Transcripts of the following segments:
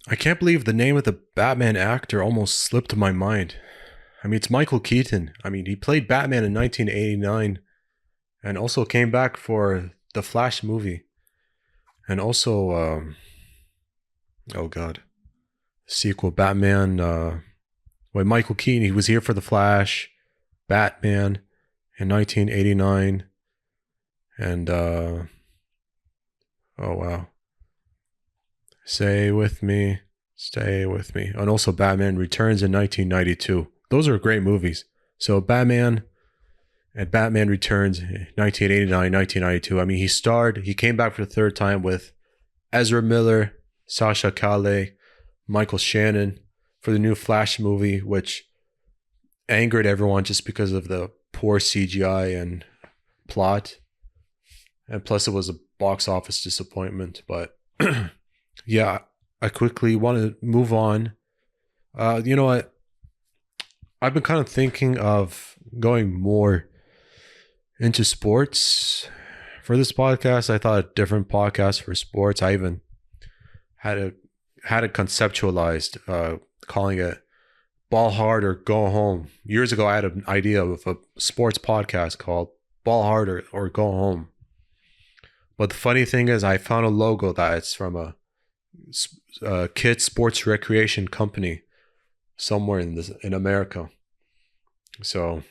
I can't believe the name of the Batman actor almost slipped my mind. I mean, it's Michael Keaton. I mean, he played Batman in 1989 and also came back for the Flash movie. And also, oh God, sequel Batman. When Michael Keaton, he was here for the Flash, Batman in 1989. And, oh wow. Stay with me. And also Batman Returns in 1992. Those are great movies. So Batman and Batman Returns 1989, 1992. I mean, he came back for the third time with Ezra Miller, Sasha Calle, Michael Shannon for the new Flash movie, which angered everyone just because of the poor CGI and plot. And plus it was a box office disappointment. But yeah, I quickly want to move on. You know what? I've been kind of thinking of going more into sports for this podcast. I thought a different podcast for sports. I even had it conceptualized, calling it Ball Hard or Go Home. Years ago, I had an idea of a sports podcast called Ball Hard or Go Home. But the funny thing is, I found a logo that it's from a kids sports recreation company somewhere in America. So,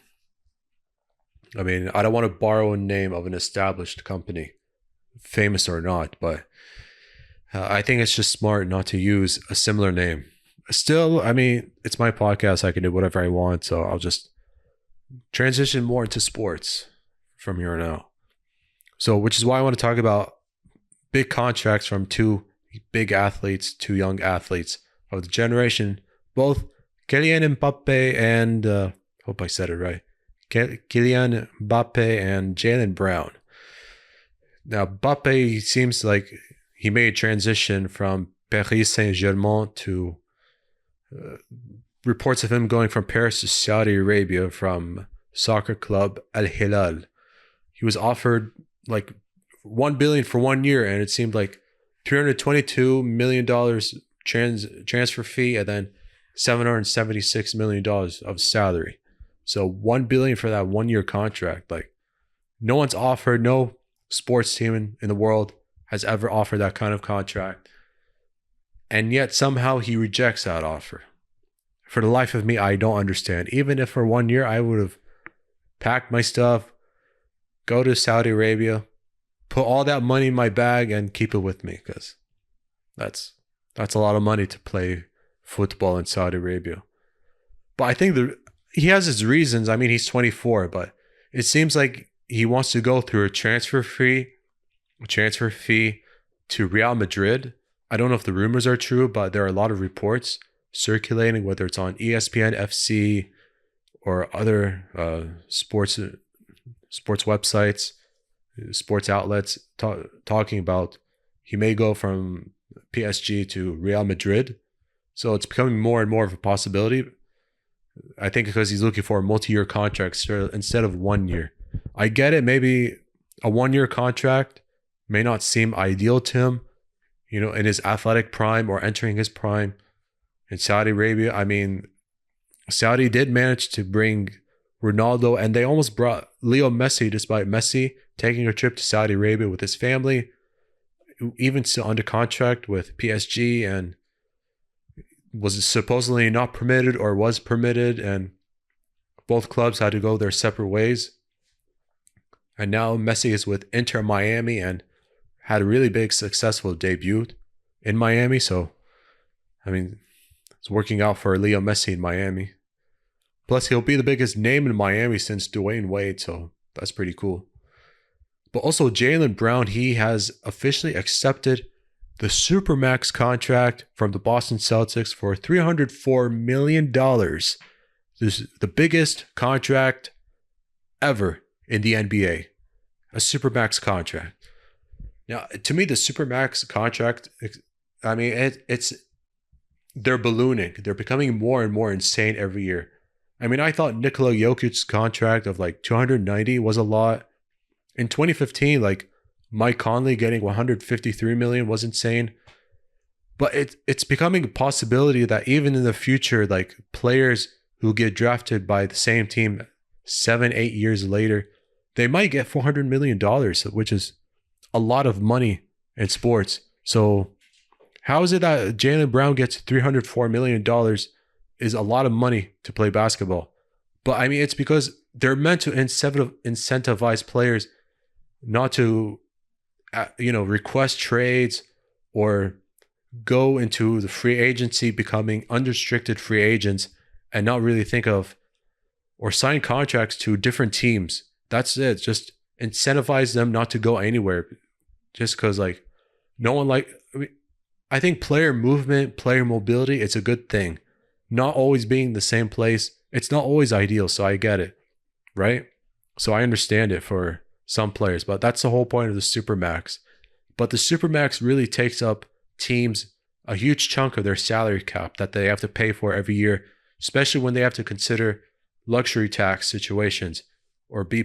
I mean, I don't want to borrow a name of an established company, famous or not, but I think it's just smart not to use a similar name. Still, I mean, it's my podcast. I can do whatever I want, so I'll just transition more into sports from here on out. So, which is why I want to talk about big contracts from two young athletes of the generation, both Kylian Mbappe and, hope I said it right, Kylian Mbappe and Jaylen Brown. Now, Mbappe seems like he made a transition from Paris Saint-Germain to reports of him going from Paris to Saudi Arabia from soccer club Al-Hilal. He was offered like $1 billion for 1 year, and it seemed like $322 million transfer fee and then $776 million of salary. So $1 billion for that 1 year contract. Like, no one's offered, no sports team in the world has ever offered that kind of contract. And yet somehow he rejects that offer. For the life of me, I don't understand. Even if for 1 year I would have packed my stuff, go to Saudi Arabia, put all that money in my bag and keep it with me, because that's a lot of money to play football in Saudi Arabia. But I think he has his reasons. I mean, he's 24, but it seems like he wants to go through a transfer fee to Real Madrid. I don't know if the rumors are true, but there are a lot of reports circulating, whether it's on ESPN FC or other sports websites, sports outlets talking about he may go from PSG to Real Madrid. So it's becoming more and more of a possibility. I think because he's looking for a multi-year contract instead of 1 year. I get it. Maybe a 1 year contract may not seem ideal to him, you know, in his athletic prime or entering his prime in Saudi Arabia. I mean, Saudi did manage to bring Ronaldo, and they almost brought Leo Messi, despite Messi taking a trip to Saudi Arabia with his family, even still under contract with PSG, and was supposedly not permitted or was permitted, and both clubs had to go their separate ways. And now Messi is with Inter Miami and had a really big successful debut in Miami. So, I mean, it's working out for Leo Messi in Miami. Plus, he'll be the biggest name in Miami since Dwayne Wade, so that's pretty cool. But also, Jaylen Brown, he has officially accepted the Supermax contract from the Boston Celtics for $304 million. This is the biggest contract ever in the NBA. A Supermax contract. Now, to me, the Supermax contract, I mean, they're ballooning. They're becoming more and more insane every year. I mean, I thought Nikola Jokic's contract of like 290 was a lot. In 2015, like Mike Conley getting 153 million was insane. But it's becoming a possibility that even in the future, like players who get drafted by the same team 7, 8 years later, they might get $400 million, which is a lot of money in sports. So how is it that Jaylen Brown gets $304 million is a lot of money to play basketball? But I mean, it's because they're meant to incentivize players not to, request trades or go into the free agency, becoming unrestricted free agents, and not really think of or sign contracts to different teams. That's it. Just incentivize them not to go anywhere. Just because, like, no one I think player movement, player mobility, it's a good thing. Not always being the same place. It's not always ideal. So I get it, right? So I understand it for some players, but that's the whole point of the Supermax. But the Supermax really takes up teams a huge chunk of their salary cap that they have to pay for every year, especially when they have to consider luxury tax situations or be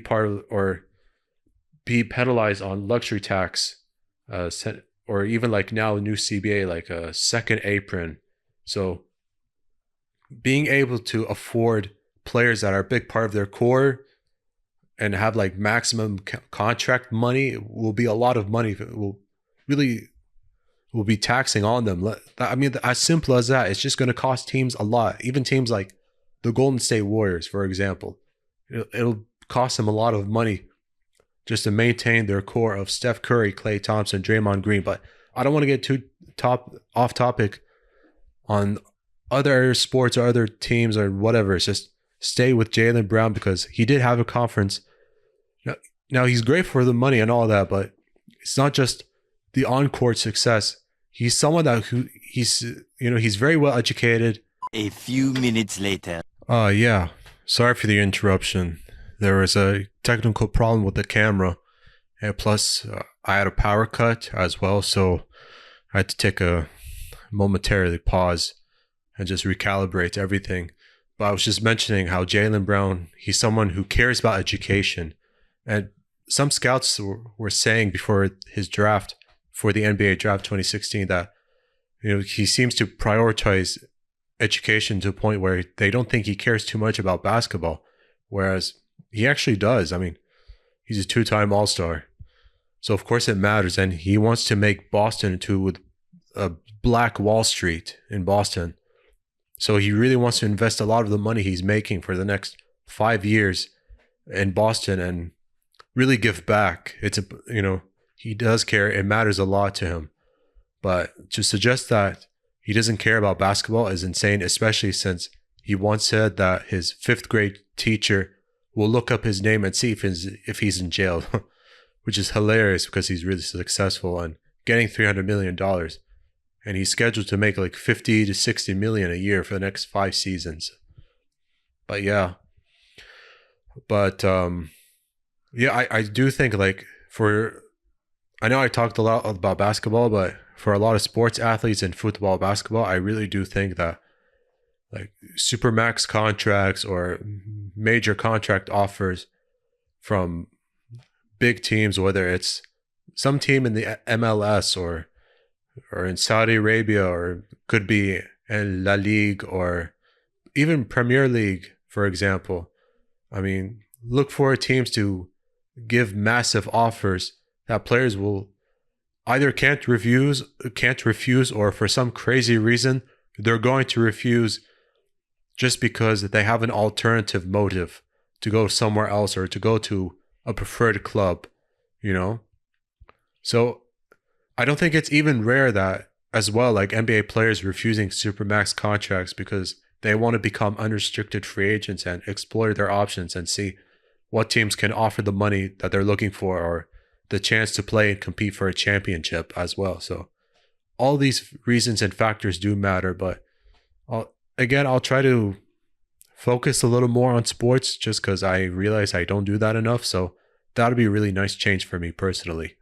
penalized on luxury tax, or even like now new CBA, like a second apron. So being able to afford players that are a big part of their core and have like maximum contract money will be a lot of money. It will be taxing on them. I mean, as simple as that, it's just going to cost teams a lot. Even teams like the Golden State Warriors, for example, it'll cost them a lot of money just to maintain their core of Steph Curry, Klay Thompson, Draymond Green. But I don't want to get too off topic on other sports or other teams or whatever. It's just stay with Jaylen Brown because he did have a conference. Now he's great for the money and all that, but it's not just the on-court success. He's someone he's very well educated. A few minutes later. Yeah. Sorry for the interruption. There was a technical problem with the camera, and plus I had a power cut as well, so I had to take a momentarily pause and just recalibrate everything. But I was just mentioning how Jaylen Brown, he's someone who cares about education, and some scouts were saying before his draft, for the NBA draft 2016, that he seems to prioritize education to a point where they don't think he cares too much about basketball, whereas he actually does. I mean, he's a two-time All-Star, so of course it matters, and he wants to make Boston into a Black Wall Street in Boston. So he really wants to invest a lot of the money he's making for the next 5 years in Boston and really give back. He does care. It matters a lot to him. But to suggest that he doesn't care about basketball is insane, especially since he once said that his 5th grade teacher will look up his name and see if he's in jail, which is hilarious because he's really successful and getting $300 million. And he's scheduled to make like 50 to 60 million a year for the next 5 seasons. But yeah. But I do think I know I talked a lot about basketball, but for a lot of sports athletes in football, basketball, I really do think that like supermax contracts or major contract offers from big teams, whether it's some team in the MLS or in Saudi Arabia, or could be in La Ligue or even Premier League, for example. I mean, look for teams to give massive offers that players will either can't refuse, or for some crazy reason, they're going to refuse just because they have an alternative motive to go somewhere else or to go to a preferred club, So I don't think it's even rare that as well, like NBA players refusing supermax contracts because they want to become unrestricted free agents and explore their options and see what teams can offer the money that they're looking for or the chance to play and compete for a championship as well. So all these reasons and factors do matter, but I'll try to focus a little more on sports just because I realize I don't do that enough. So that'll be a really nice change for me personally.